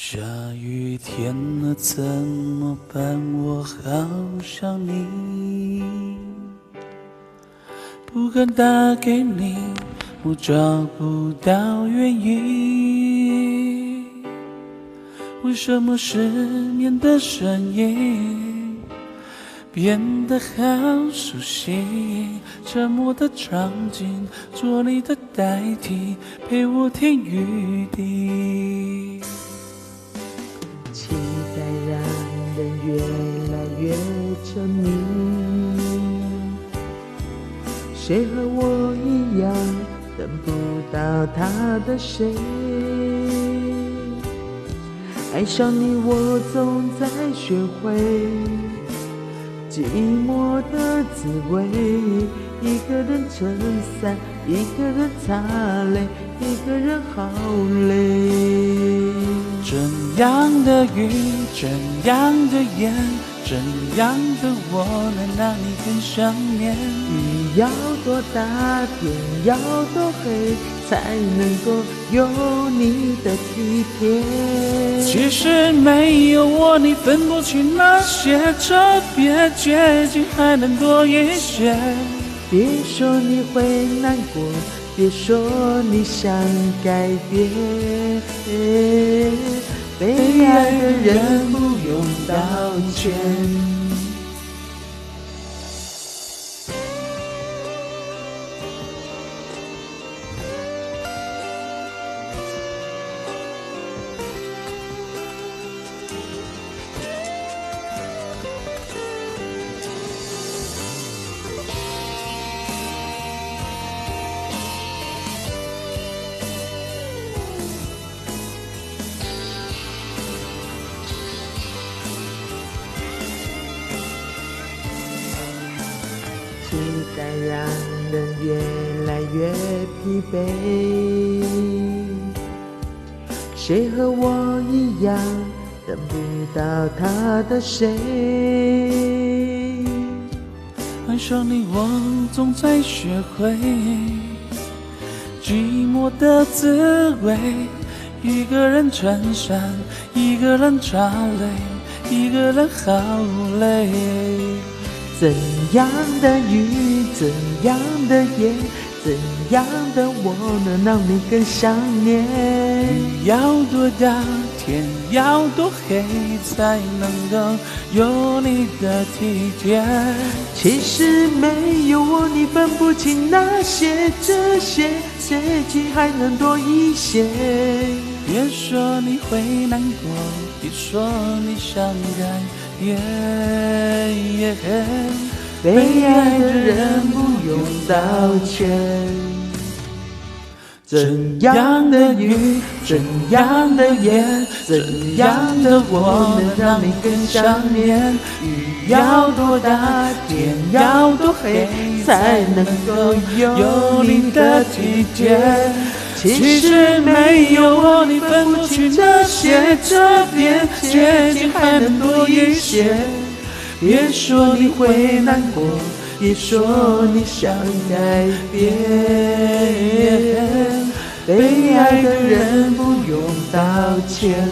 下雨天了怎么办？我好想你，不敢打给你，我找不到原因。为什么失眠的声音变得好熟悉？沉默的场景，做你的代替，陪我听雨滴。期待让人越来越沉迷，谁和我一样等不到他的谁？爱上你我总在学会寂寞的滋味，一个人撑伞，一个人擦泪，一个人好累。怎样的雨，怎样的眼，怎样的我能让你更想念？雨要多大，天要多黑，才能够有你的体贴？其实没有我，你分不清那些，特别接近还能多一些。别说你会难过，别说你想改变，被爱的人不用道歉。期待让人越来越疲惫，谁和我一样等不到他的谁？爱上你我总在学会寂寞的滋味，一个人撑伞，一个人擦泪，一个人好累。怎样的雨，怎样的夜，怎样的我能让你更想念？雨要多大，天要多黑，才能够有你的体贴？其实没有我，你分不清那些这些，接近还能多一些。别说你会难过，别说你想改变，被爱的人不用道歉。怎样的雨，怎样的夜，怎样的我能让你更想念？雨要多大，天要多黑，才能够有你的体贴？其实没有我，你分不清这些，这边接近还能多一些。别说你会难过，别说你想改变，被爱的人不用道歉。